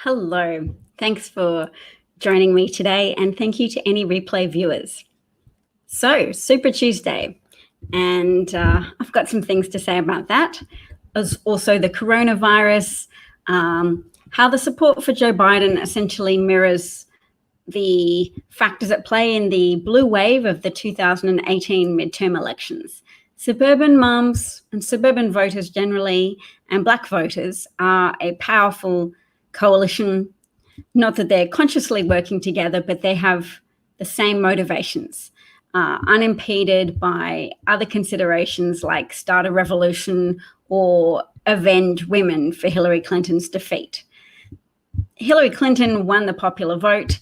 Hello. Thanks for joining me today, and thank you to any replay viewers. So, Super Tuesday, and I've got some things to say about that, as also the coronavirus, how the support for Joe Biden essentially mirrors the factors at play in the blue wave of the 2018 midterm elections. Suburban mums and suburban voters generally, and Black voters, are a powerful coalition. Not that they're consciously working together, but they have the same motivations, unimpeded by other considerations like start a revolution or avenge women for Hillary Clinton's defeat. Hillary Clinton won the popular vote.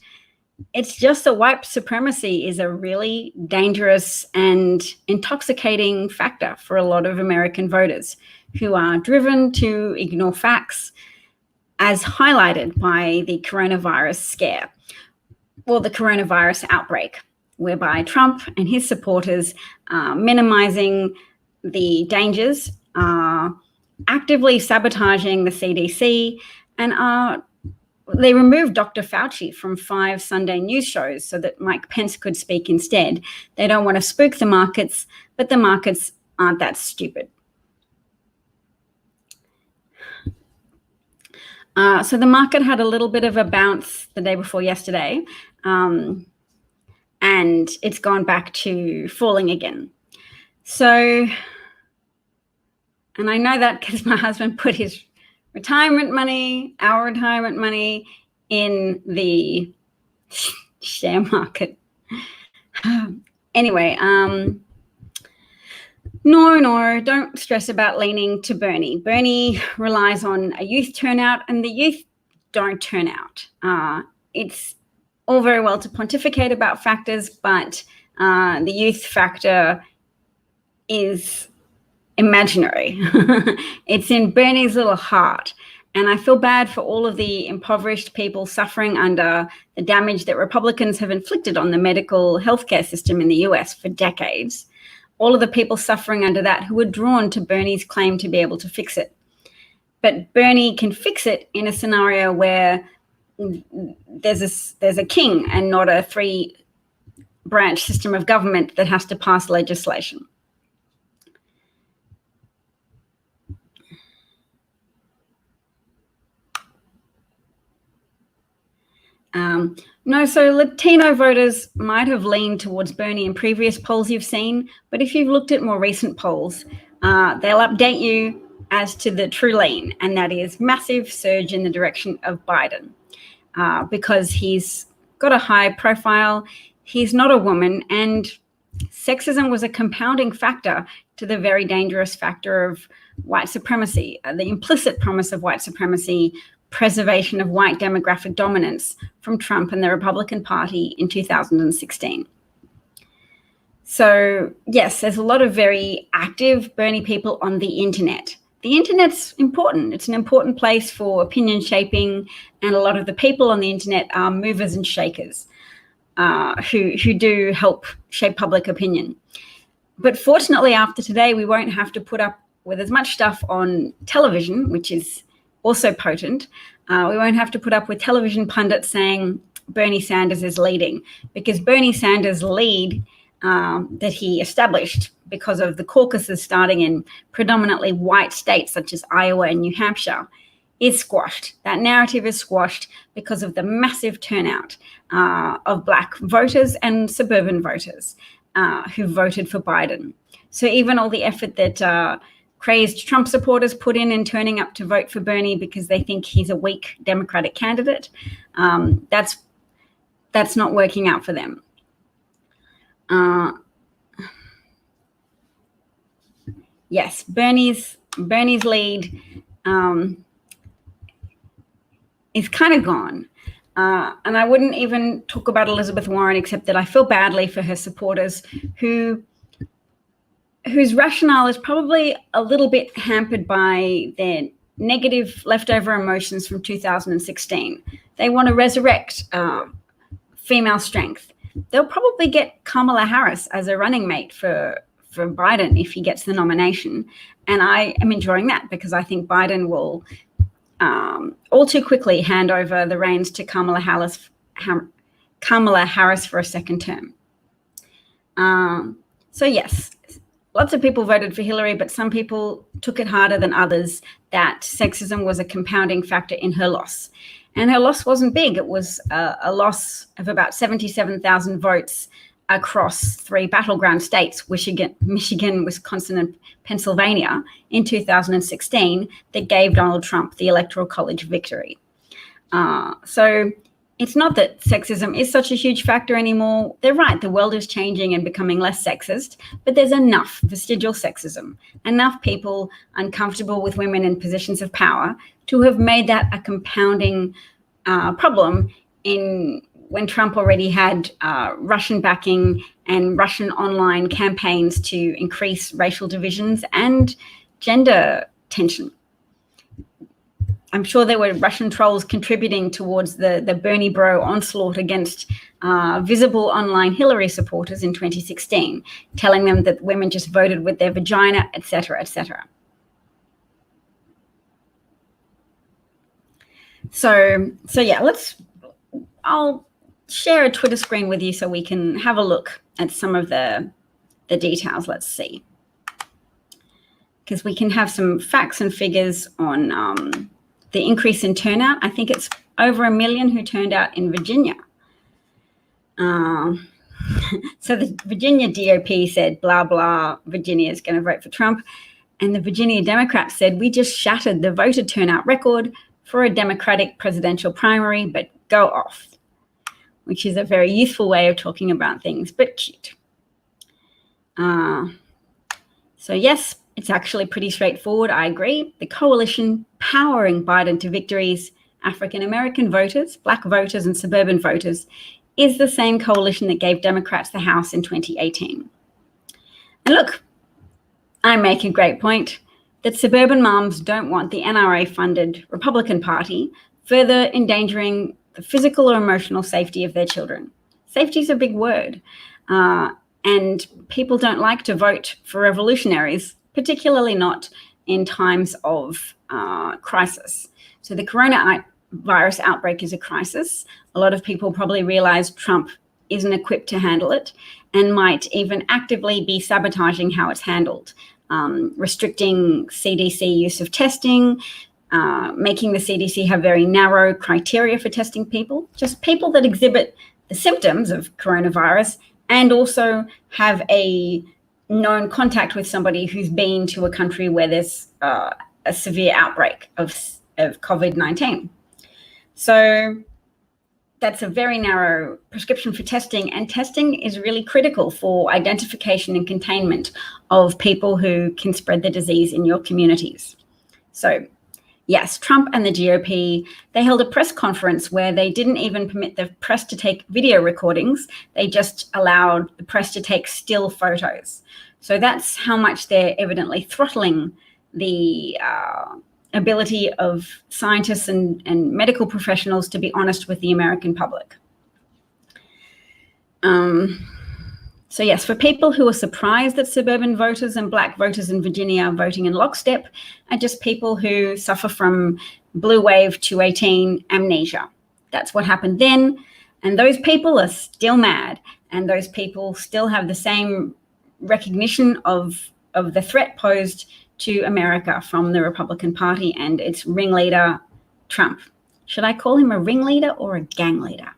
It's just that white supremacy is a really dangerous and intoxicating factor for a lot of American voters who are driven to ignore facts, as highlighted by the coronavirus scare, or the coronavirus outbreak, whereby Trump and his supporters are minimizing the dangers, are actively sabotaging the CDC, and they removed Dr. Fauci from 5 Sunday news shows so that Mike Pence could speak instead. They don't want to spook the markets, but the markets aren't that stupid. So the market had a little bit of a bounce the day before yesterday, and it's gone back to falling again. So, and I know that because my husband put his retirement money, our retirement money, in the share market. Anyway, no, don't stress about leaning to Bernie. Bernie relies on a youth turnout, and the youth don't turn out. It's all very well to pontificate about factors, but the youth factor is imaginary. It's in Bernie's little heart. And I feel bad for all of the impoverished people suffering under the damage that Republicans have inflicted on the medical healthcare system in the US for decades. All of the people suffering under that who were drawn to Bernie's claim to be able to fix it. But Bernie can fix it in a scenario where there's a king and not a 3-branch system of government that has to pass legislation. No, so Latino voters might have leaned towards Bernie in previous polls you've seen, but if you've looked at more recent polls, they'll update you as to the true lean, and that is massive surge in the direction of Biden, because he's got a high profile, he's not a woman, and sexism was a compounding factor to the very dangerous factor of white supremacy, the implicit promise of white supremacy, preservation of white demographic dominance from Trump and the Republican Party in 2016. So yes, there's a lot of very active Bernie people on the internet. The internet's important. It's an important place for opinion shaping, and a lot of the people on the internet are movers and shakers who do help shape public opinion. But fortunately, after today, we won't have to put up with as much stuff on television, which is also potent. We won't have to put up with television pundits saying Bernie Sanders is leading, because Bernie Sanders' lead that he established because of the caucuses starting in predominantly white states such as Iowa and New Hampshire is squashed. That narrative is squashed because of the massive turnout of Black voters and suburban voters who voted for Biden. So even all the effort that crazed Trump supporters put in turning up to vote for Bernie because they think he's a weak Democratic candidate, that's not working out for them. Yes, Bernie's lead is kind of gone. And I wouldn't even talk about Elizabeth Warren, except that I feel badly for her supporters whose rationale is probably a little bit hampered by their negative leftover emotions from 2016. They want to resurrect female strength. They'll probably get Kamala Harris as a running mate for Biden if he gets the nomination. And I am enjoying that because I think Biden will all too quickly hand over the reins to Kamala Harris for a second term. So yes, lots of people voted for Hillary, but some people took it harder than others that sexism was a compounding factor in her loss. And her loss wasn't big. It was a loss of about 77,000 votes across 3 battleground states, Michigan, Wisconsin, and Pennsylvania in 2016, that gave Donald Trump the Electoral College victory. So it's not that sexism is such a huge factor anymore. They're right, the world is changing and becoming less sexist, but there's enough vestigial sexism, enough people uncomfortable with women in positions of power to have made that a compounding problem when Trump already had Russian backing and Russian online campaigns to increase racial divisions and gender tension. I'm sure there were Russian trolls contributing towards the Bernie bro onslaught against visible online Hillary supporters in 2016, telling them that women just voted with their vagina, etc., etc. So yeah, I'll share a Twitter screen with you so we can have a look at some of the details. Let's see, because we can have some facts and figures on the increase in turnout. I think it's over 1 million who turned out in Virginia. So the Virginia DOP said, blah, blah, Virginia is going to vote for Trump. And the Virginia Democrats said, we just shattered the voter turnout record for a Democratic presidential primary, but go off, which is a very youthful way of talking about things, but cute. So yes, it's actually pretty straightforward. I agree. The coalition powering Biden to victories, African-American voters, Black voters, and suburban voters, is the same coalition that gave Democrats the House in 2018. And look, I make a great point that suburban moms don't want the NRA-funded Republican Party further endangering the physical or emotional safety of their children. Safety is a big word, and people don't like to vote for revolutionaries, particularly not in times of crisis. So the coronavirus outbreak is a crisis. A lot of people probably realize Trump isn't equipped to handle it and might even actively be sabotaging how it's handled, restricting CDC use of testing, making the CDC have very narrow criteria for testing people, just people that exhibit the symptoms of coronavirus and also have a known contact with somebody who's been to a country where there's a severe outbreak of COVID-19. So that's a very narrow prescription for testing, and testing is really critical for identification and containment of people who can spread the disease in your communities. So yes, Trump and the GOP, they held a press conference where they didn't even permit the press to take video recordings. They just allowed the press to take still photos. So that's how much they're evidently throttling the ability of scientists and medical professionals to be honest with the American public. So yes, for people who are surprised that suburban voters and Black voters in Virginia are voting in lockstep, are just people who suffer from blue wave 218 amnesia. That's what happened then. And those people are still mad. And those people still have the same recognition of the threat posed to America from the Republican Party and its ringleader, Trump. Should I call him a ringleader or a gang leader?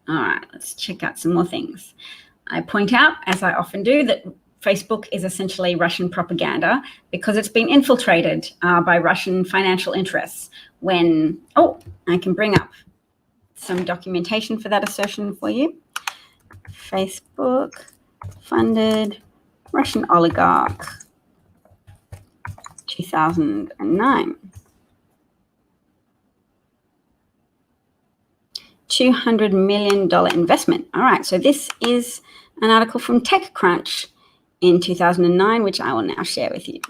All right, let's check out some more things. I point out, as I often do, that Facebook is essentially Russian propaganda because it's been infiltrated by Russian financial interests. I can bring up some documentation for that assertion for you. Facebook funded Russian oligarch, 2009. $200 million investment. All right, so this is an article from TechCrunch in 2009, which I will now share with you.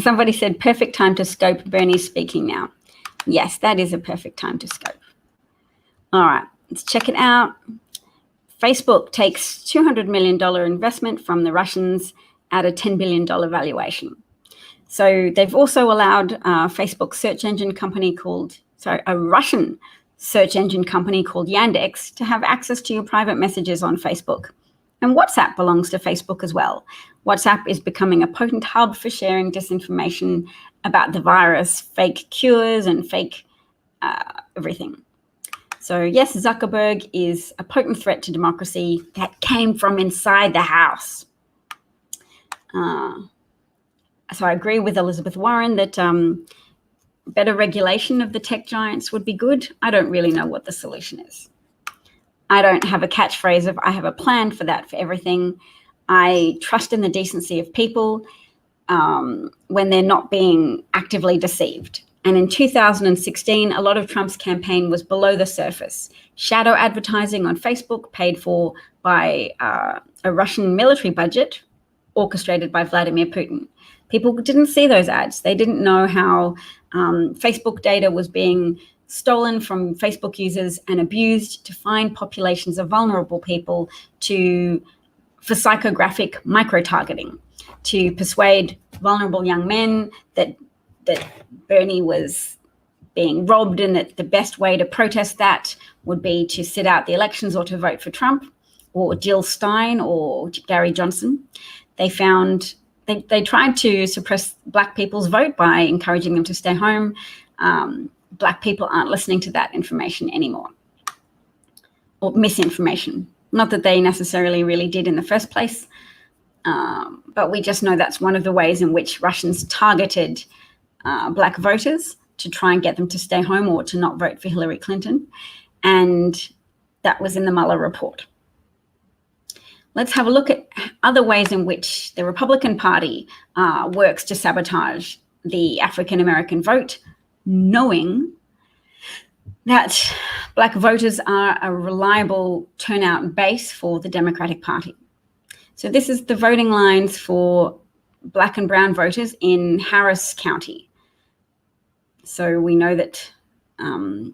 Somebody said, perfect time to scope. Bernie's speaking now. Yes, that is a perfect time to scope. All right, let's check it out. Facebook takes $200 million investment from the Russians at a $10 billion valuation. So they've also allowed a Russian search engine company called Yandex to have access to your private messages on Facebook. And WhatsApp belongs to Facebook as well. WhatsApp is becoming a potent hub for sharing disinformation about the virus, fake cures, and fake everything. So yes, Zuckerberg is a potent threat to democracy that came from inside the house. So I agree with Elizabeth Warren that better regulation of the tech giants would be good. I don't really know what the solution is. I don't have a catchphrase of I have a plan for that for everything. I trust in the decency of people when they're not being actively deceived. And in 2016, a lot of Trump's campaign was below the surface. Shadow advertising on Facebook paid for by a Russian military budget orchestrated by Vladimir Putin. People didn't see those ads. They didn't know how Facebook data was being stolen from Facebook users and abused to find populations of vulnerable people for psychographic micro-targeting, to persuade vulnerable young men that Bernie was being robbed and that the best way to protest that would be to sit out the elections or to vote for Trump or Jill Stein or Gary Johnson. They tried to suppress Black people's vote by encouraging them to stay home. Black people aren't listening to that information anymore, or misinformation. Not that they necessarily really did in the first place, but we just know that's one of the ways in which Russians targeted Black voters to try and get them to stay home or to not vote for Hillary Clinton. And that was in the Mueller report. Let's have a look at other ways in which the Republican Party works to sabotage the African-American vote, knowing that Black voters are a reliable turnout base for the Democratic Party. So this is the voting lines for Black and brown voters in Harris County. So we know that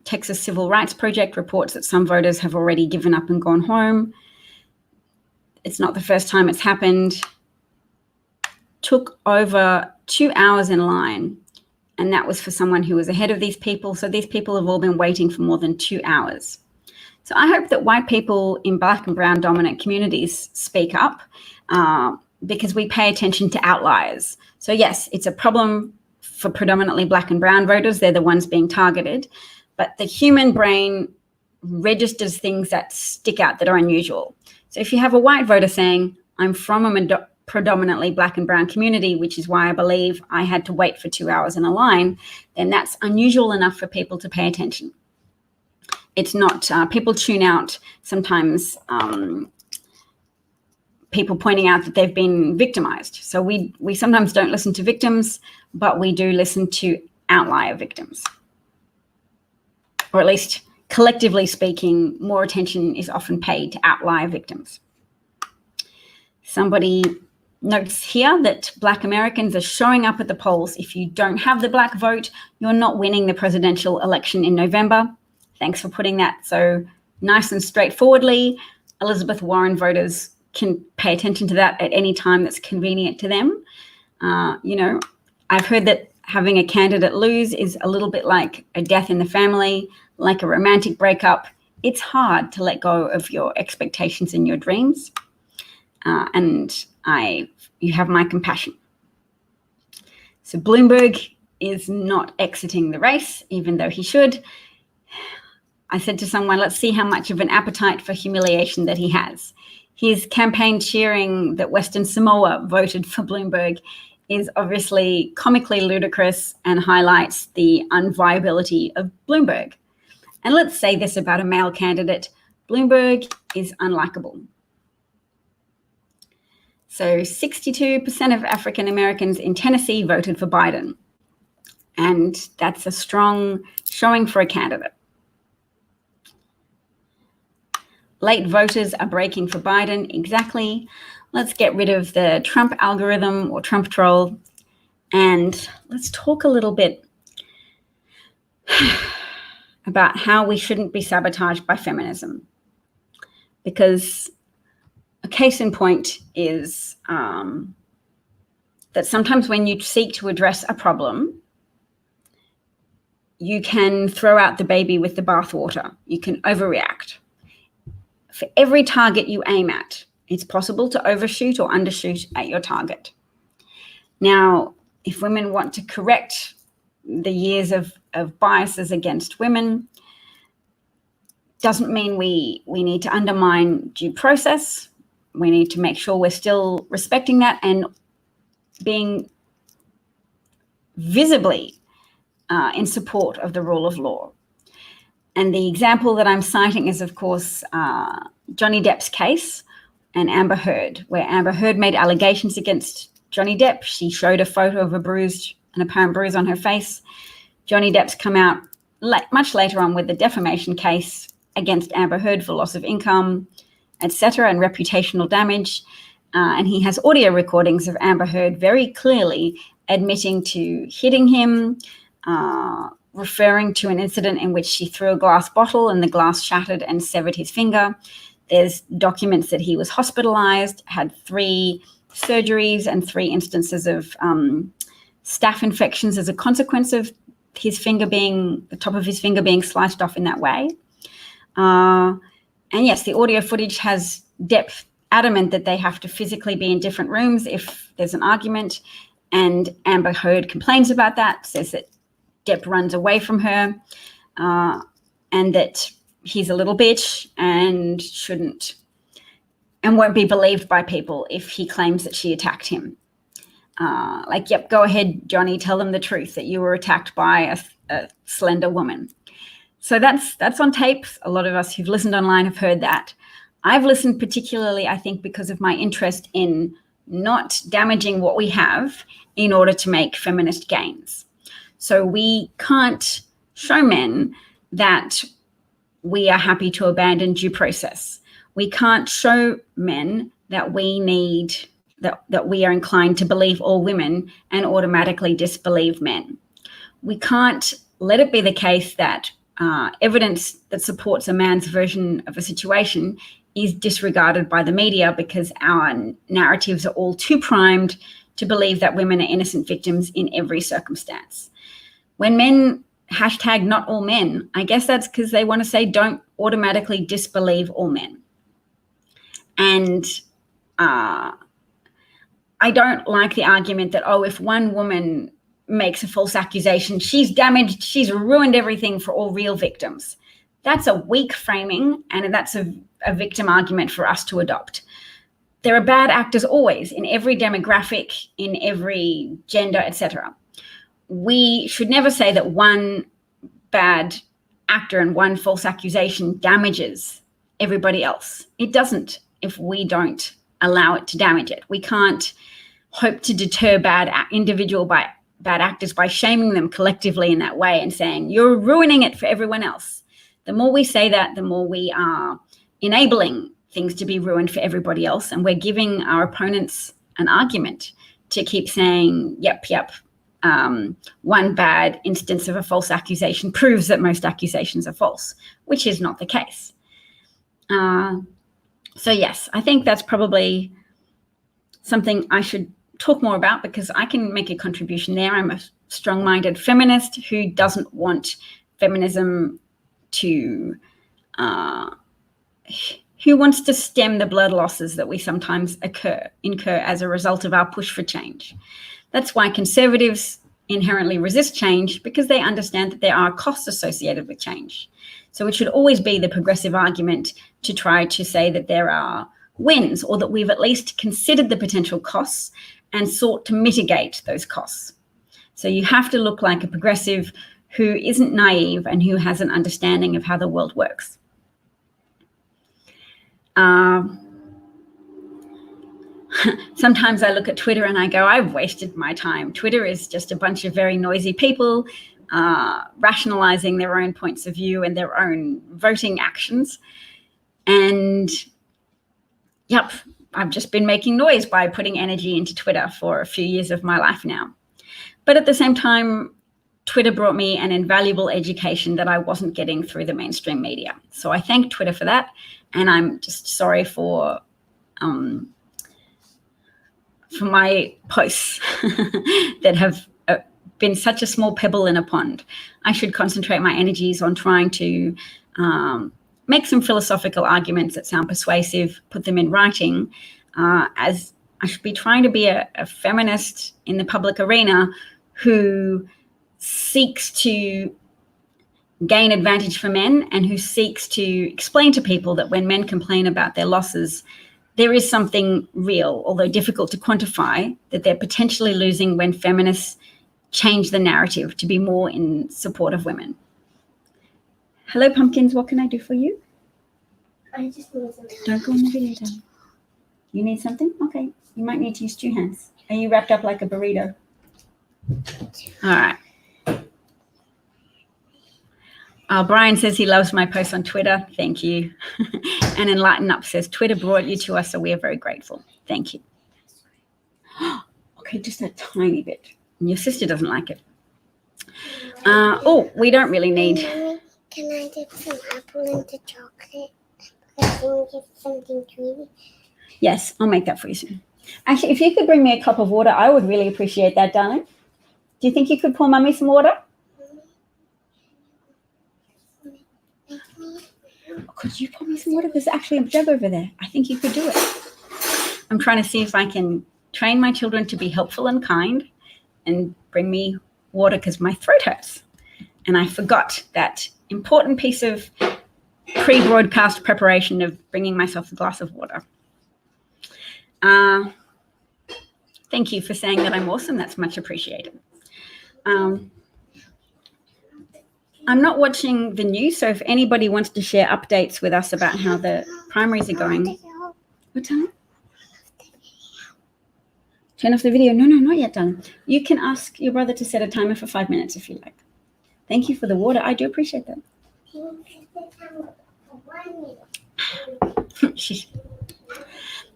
Texas Civil Rights Project reports that some voters have already given up and gone home. It's not the first time it's happened. Took over 2 hours in line, and that was for someone who was ahead of these people. So these people have all been waiting for more than 2 hours. So I hope that white people in Black and brown dominant communities speak up because we pay attention to outliers. So yes, it's a problem for predominantly Black and brown voters. They're the ones being targeted, but the human brain registers things that stick out that are unusual. So if you have a white voter saying, I'm from a predominantly Black and brown community, which is why I believe I had to wait for 2 hours in a line, then that's unusual enough for people to pay attention. It's not, people tune out sometimes people pointing out that they've been victimized. So we sometimes don't listen to victims, but we do listen to outlier victims. Or at least collectively speaking, more attention is often paid to outlier victims. Somebody notes here that Black Americans are showing up at the polls. If you don't have the Black vote, you're not winning the presidential election in November. Thanks for putting that so nice and straightforwardly. Elizabeth Warren voters can pay attention to that at any time that's convenient to them. I've heard that having a candidate lose is a little bit like a death in the family, like a romantic breakup. It's hard to let go of your expectations and your dreams. You have my compassion. So Bloomberg is not exiting the race, even though he should. I said to someone, let's see how much of an appetite for humiliation that he has. His campaign cheering that Western Samoa voted for Bloomberg is obviously comically ludicrous and highlights the unviability of Bloomberg. And let's say this about a male candidate, Bloomberg is unlikable. So 62% of African Americans in Tennessee voted for Biden. And that's a strong showing for a candidate. Late voters are breaking for Biden. Exactly. Let's get rid of the Trump algorithm or Trump troll. And let's talk a little bit about how we shouldn't be sabotaged by feminism. because a case in point is that sometimes when you seek to address a problem, you can throw out the baby with the bathwater. You can overreact. For every target you aim at, it's possible to overshoot or undershoot at your target. Now, if women want to correct the years of biases against women, doesn't mean we need to undermine due process. We need to make sure we're still respecting that and being visibly in support of the rule of law. And the example that I'm citing is, of course, Johnny Depp's case and Amber Heard, where Amber Heard made allegations against Johnny Depp. She showed a photo of an apparent bruise on her face. Johnny Depp's come out much later on with the defamation case against Amber Heard for loss of income, etc., and reputational damage. And he has audio recordings of Amber Heard very clearly admitting to hitting him, referring to an incident in which she threw a glass bottle and the glass shattered and severed his finger. There's documents that he was hospitalized, had 3 surgeries and 3 instances of staph infections as a consequence of the top of his finger being sliced off in that way. And yes, the audio footage has Depp adamant that they have to physically be in different rooms if there's an argument. And Amber Heard complains about that, says that Depp runs away from her, and that he's a little bitch and won't be believed by people if he claims that she attacked him. Yep, go ahead, Johnny, tell them the truth that you were attacked by a slender woman. So that's on tape. A lot of us who've listened online have heard that. I've listened particularly, I think, because of my interest in not damaging what we have in order to make feminist gains. So we can't show men that we are happy to abandon due process. We can't show men that that we are inclined to believe all women and automatically disbelieve men. We can't let it be the case that evidence that supports a man's version of a situation is disregarded by the media because our narratives are all too primed to believe that women are innocent victims in every circumstance. When men hashtag not all men, I guess that's because they want to say don't automatically disbelieve all men. And I don't like the argument that, if one woman makes a false accusation, she's damaged, she's ruined everything for all real victims. That's a weak framing, and that's a victim argument for us to adopt. There are bad actors always, in every demographic, in every gender, etc. We should never say that one bad actor and one false accusation damages everybody else. It doesn't if we don't allow it to damage it. We can't hope to deter bad actors by shaming them collectively in that way and saying, you're ruining it for everyone else. The more we say that, the more we are enabling things to be ruined for everybody else. And we're giving our opponents an argument to keep saying, yep, one bad instance of a false accusation proves that most accusations are false, which is not the case. So yes, I think that's probably something I should talk more about because I can make a contribution there. I'm a strong-minded feminist who doesn't want feminism to, who wants to stem the blood losses that we sometimes incur as a result of our push for change. That's why conservatives inherently resist change, because they understand that there are costs associated with change. So it should always be the progressive argument to try to say that there are wins, or that we've at least considered the potential costs and sought to mitigate those costs. So you have to look like a progressive who isn't naive and who has an understanding of how the world works. Sometimes I look at Twitter and I go, I've wasted my time. Twitter is just a bunch of very noisy people rationalizing their own points of view and their own voting actions. And yep, I've just been making noise by putting energy into Twitter for a few years of my life now. But at the same time, Twitter brought me an invaluable education that I wasn't getting through the mainstream media. So I thank Twitter for that. and I'm just sorry for my posts that have been such a small pebble in a pond. I should concentrate my energies on trying to make some philosophical arguments that sound persuasive, put them in writing, as I should be trying to be a feminist in the public arena who seeks to gain advantage for men and who seeks to explain to people that when men complain about their losses, there is something real, although difficult to quantify, that they're potentially losing when feminists change the narrative to be more in support of women. Hello, pumpkins. What can I do for you? I just need something. Don't go on the video, darling. You need something? Okay. You might need to use 2 hands. Are you wrapped up like a burrito? All right. Brian says he loves my posts on Twitter. Thank you. And Enlighten Up says, Twitter brought you to us, so we are very grateful. Thank you. Okay, just a tiny bit. And your sister doesn't like it. We don't really need... Mommy, can I dip some apple into chocolate? Because I can get something to eat. Yes, I'll make that for you soon. Actually, if you could bring me a cup of water, I would really appreciate that, darling. Do you think you could pour Mummy some water? Could you pour me some water? There's actually a jug over there. I think you could do it. I'm trying to see if I can train my children to be helpful and kind and bring me water because my throat hurts. And I forgot that important piece of pre-broadcast preparation of bringing myself a glass of water. Thank you for saying that I'm awesome. That's much appreciated. I'm not watching the news, so if anybody wants to share updates with us about how the primaries are going. What time? Turn off the video. No, not yet, darling. You can ask your brother to set a timer for 5 minutes if you like. Thank you for the water. I do appreciate that.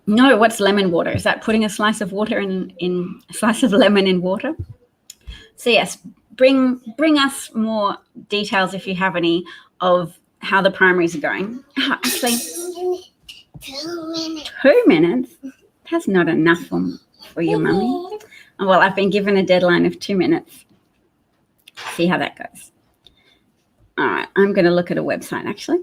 No, what's lemon water? Is that putting a slice of water in a slice of lemon in water? So yes, bring us more details if you have any of how the primaries are going. Actually, 2 minutes? That's not enough for you, Mummy. Well, I've been given a deadline of 2 minutes. See how that goes. All right, I'm going to look at a website, actually.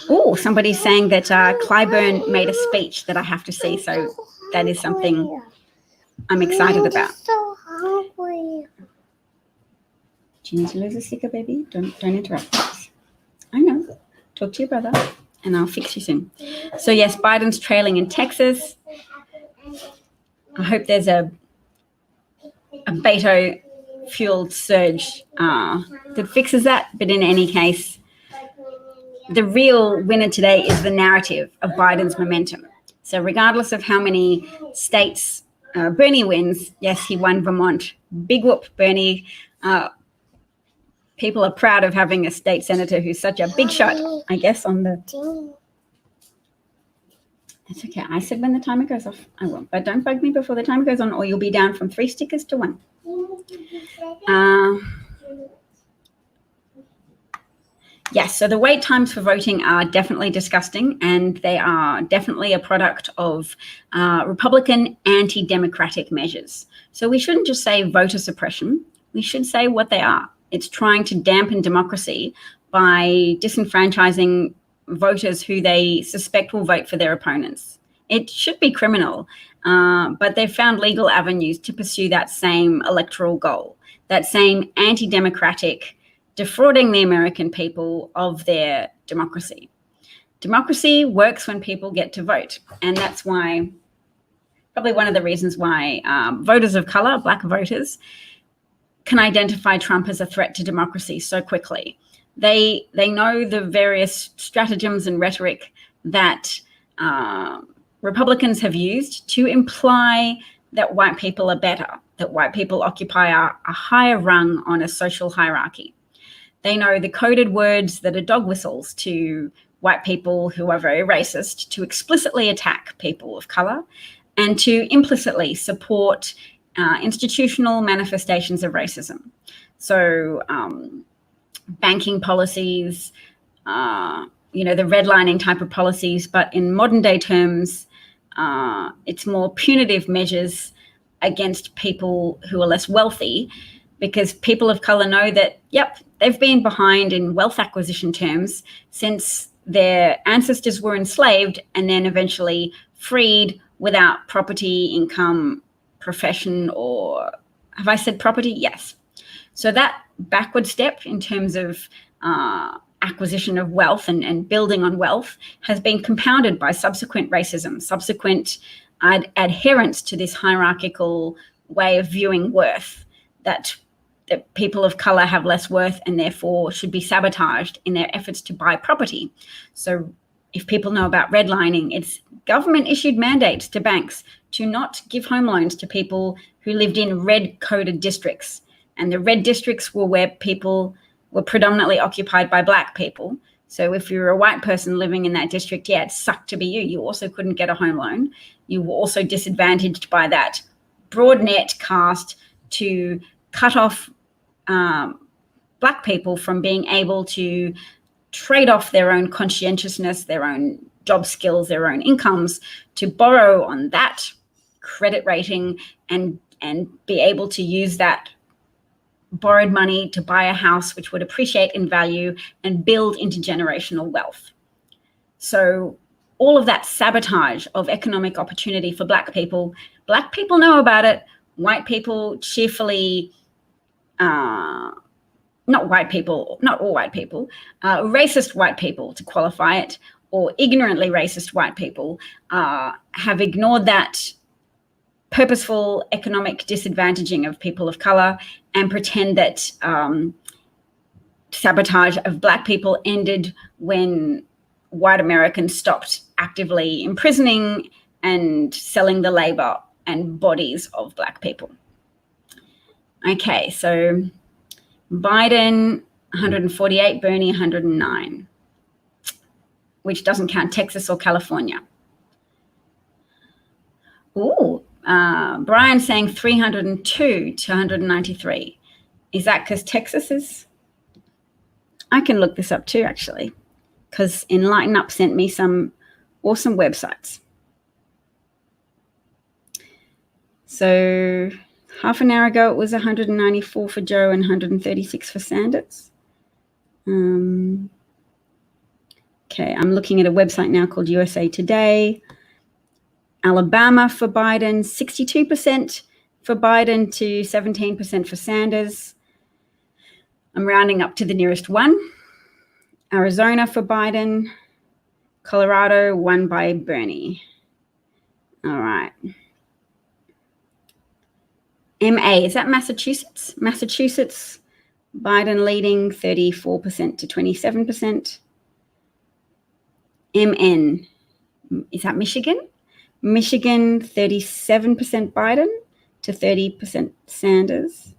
Oh, somebody's saying that Clyburn made a speech that I have to see, so that is something I'm excited about. So hungry. Do you need to lose a sticker, baby? Don't interrupt, please. I know. Talk to your brother, and I'll fix you soon. So yes, Biden's trailing in Texas. I hope there's a Beto-fueled surge that fixes that. But in any case, the real winner today is the narrative of Biden's momentum. So regardless of how many states Bernie wins, yes, he won Vermont. Big whoop, Bernie. People are proud of having a state senator who's such a big shot, I guess, on the... It's okay. I said when the timer goes off, I will. But don't bug me before the timer goes on or you'll be down from 3 stickers to 1. Yes, so the wait times for voting are definitely disgusting, and they are definitely a product of Republican anti-democratic measures. So we shouldn't just say voter suppression. We should say what they are. It's trying to dampen democracy by disenfranchising voters who they suspect will vote for their opponents. It should be criminal, but they've found legal avenues to pursue that same electoral goal, that same anti-democratic defrauding the American people of their democracy. Democracy works when people get to vote. And that's why, probably one of the reasons why voters of color, Black voters, can identify Trump as a threat to democracy so quickly. They know the various stratagems and rhetoric that Republicans have used to imply that white people are better, that white people occupy a higher rung on a social hierarchy. They know the coded words that are dog whistles to white people who are very racist, to explicitly attack people of color, and to implicitly support institutional manifestations of racism. So banking policies, the redlining type of policies, but in modern day terms, it's more punitive measures against people who are less wealthy, because people of color know that, they've been behind in wealth acquisition terms since their ancestors were enslaved and then eventually freed without property, income, profession, or have I said property? Yes. So that backward step in terms of acquisition of wealth and building on wealth has been compounded by subsequent racism, subsequent adherence to this hierarchical way of viewing worth, that people of color have less worth and therefore should be sabotaged in their efforts to buy property. So if people know about redlining, it's government issued mandates to banks to not give home loans to people who lived in red coded districts. And the red districts were where people were predominantly occupied by Black people. So if you were a white person living in that district, it sucked to be you. You also couldn't get a home loan. You were also disadvantaged by that broad net cast to cut off Black people from being able to trade off their own conscientiousness, their own job skills, their own incomes, to borrow on that credit rating and be able to use that borrowed money to buy a house which would appreciate in value and build intergenerational wealth. So all of that sabotage of economic opportunity for Black people know about it. White people cheerfully, not all white people, racist white people, to qualify it, or ignorantly racist white people have ignored that purposeful economic disadvantaging of people of color and pretend that sabotage of Black people ended when white Americans stopped actively imprisoning and selling the labor and bodies of Black people. Okay, so Biden 148, Bernie 109, which doesn't count Texas or California. Ooh, Brian saying 302 to 193. Is that because Texas is? I can look this up too, actually, because Enlighten Up sent me some awesome websites. So half an hour ago, it was 194 for Joe and 136 for Sanders. Okay, I'm looking at a website now called USA Today. Alabama for Biden, 62% for Biden to 17% for Sanders. I'm rounding up to the nearest one. Arizona for Biden. Colorado, won by Bernie. All right. MA, is that Massachusetts? Massachusetts, Biden leading 34% to 27%. MN, is that Michigan? Michigan, 37% Biden to 30% Sanders.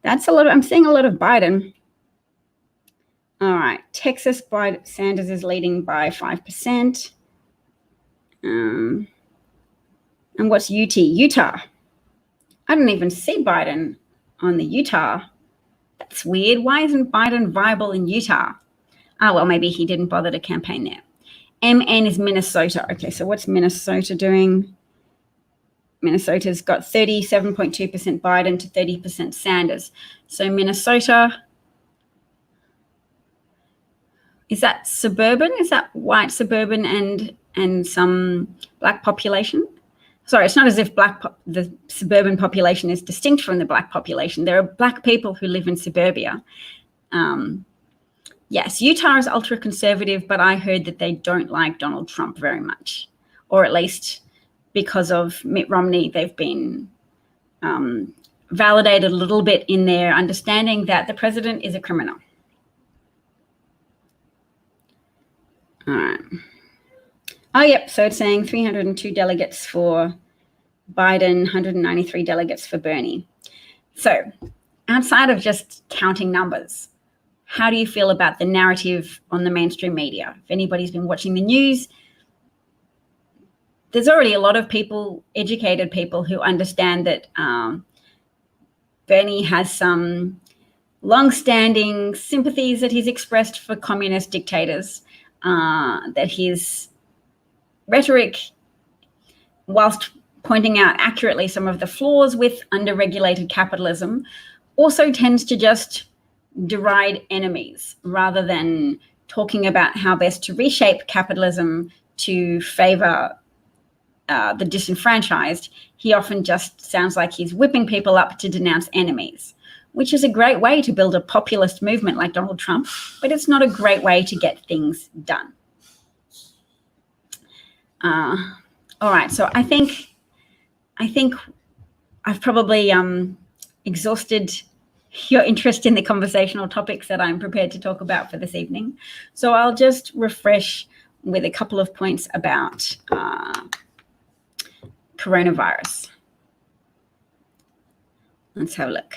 That's a lot. I'm seeing a lot of Biden. All right. Texas, Sanders is leading by 5%. And what's UT? Utah. I didn't even see Biden on the Utah. That's weird. Why isn't Biden viable in Utah? Well, maybe he didn't bother to campaign there. MN is Minnesota. Okay, so what's Minnesota doing? Minnesota's got 37.2% Biden to 30% Sanders. So Minnesota, is that suburban? Is that white suburban and some Black population? Sorry, it's not as if the suburban population is distinct from the Black population. There are Black people who live in suburbia. Yes, Utah is ultra-conservative, but I heard that they don't like Donald Trump very much, or at least because of Mitt Romney, they've been validated a little bit in their understanding that the president is a criminal. All right. Oh, yep. So it's saying 302 delegates for Biden, 193 delegates for Bernie. So outside of just counting numbers, how do you feel about the narrative on the mainstream media? If anybody's been watching the news, there's already a lot of people, educated people, who understand that Bernie has some long-standing sympathies that he's expressed for communist dictators. that his rhetoric, whilst pointing out accurately some of the flaws with under-regulated capitalism, also tends to just deride enemies rather than talking about how best to reshape capitalism to favor the disenfranchised. He often just sounds like he's whipping people up to denounce enemies, which is a great way to build a populist movement like Donald Trump, but it's not a great way to get things done. All right, so I think I've probably exhausted your interest in the conversational topics that I'm prepared to talk about for this evening. So I'll just refresh with a couple of points about coronavirus. Let's have a look.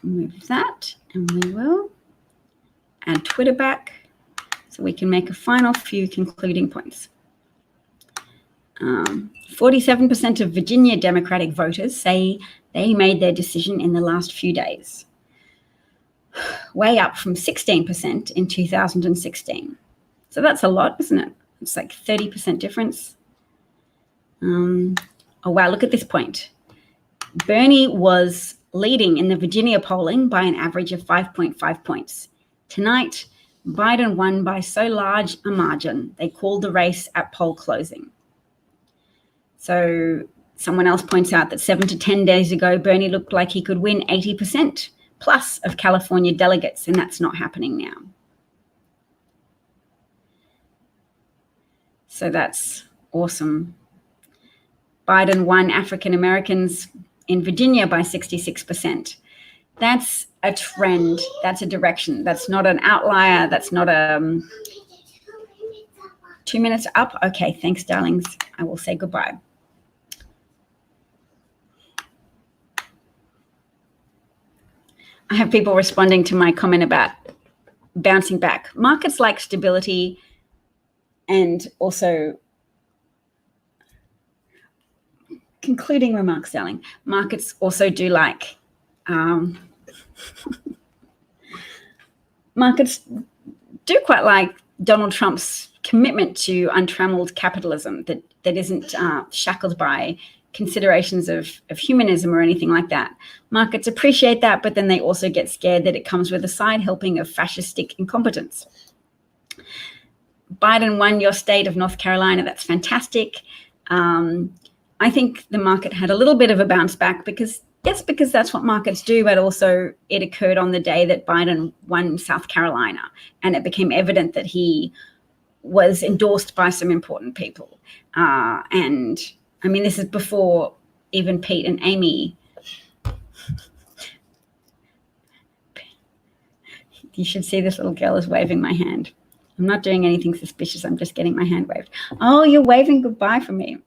Move that, and we will add Twitter back so we can make a final few concluding points. 47% of Virginia Democratic voters say they made their decision in the last few days, way up from 16% in 2016. So that's a lot, isn't it? It's like 30% difference. Oh, wow, look at this point. Bernie was leading in the Virginia polling by an average of 5.5 points. Tonight, Biden won by so large a margin, they called the race at poll closing. So someone else points out that 7 to 10 days ago, Bernie looked like he could win 80% plus of California delegates, and that's not happening now. So that's awesome. Biden won African Americans in Virginia by 66%. That's a trend. That's a direction. That's not an outlier. That's not a 2 minutes up. Okay, thanks, darlings. I will say goodbye. I have people responding to my comment about bouncing back. Markets like stability, and also concluding remarks, darling. Markets also do like markets do quite like Donald Trump's commitment to untrammeled capitalism that isn't shackled by considerations of humanism or anything like that. Markets appreciate that, but then they also get scared that it comes with a side helping of fascistic incompetence. Biden won your state of North Carolina. That's fantastic. I think the market had a little bit of a bounce back because that's what markets do, but also it occurred on the day that Biden won South Carolina, and it became evident that he was endorsed by some important people. And I mean, this is before even Pete and Amy. You should see this little girl is waving my hand. I'm not doing anything suspicious. I'm just getting my hand waved. Oh, you're waving goodbye for me.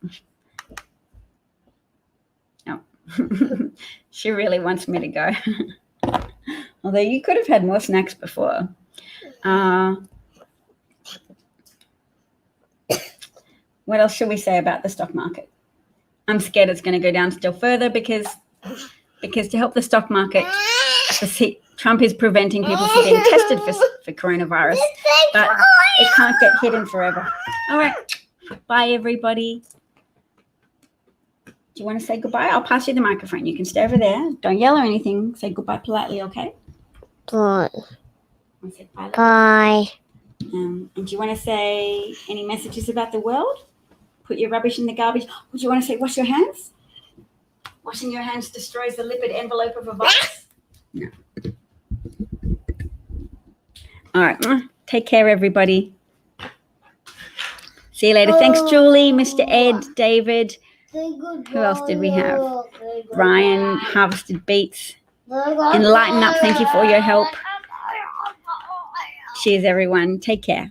No, she really wants me to go. Although you could have had more snacks before. What else should we say about the stock market? I'm scared it's going to go down still further because to help the stock market, Trump is preventing people from being tested for coronavirus, but it can't get hidden forever. All right. Bye, everybody. Do you want to say goodbye? I'll pass you the microphone. You can stay over there. Don't yell or anything. Say goodbye politely, okay? Bye. Say bye. Bye. And do you want to say any messages about the world? Put your rubbish in the garbage. Would you want to say wash your hands? Washing your hands destroys the lipid envelope of a virus? No. All right. Take care, everybody. See you later. Thanks, Julie, Mr. Ed, David. Who else did we have? Brian, Harvested Beets. Enlighten Up. Thank you for your help. Cheers, everyone. Take care.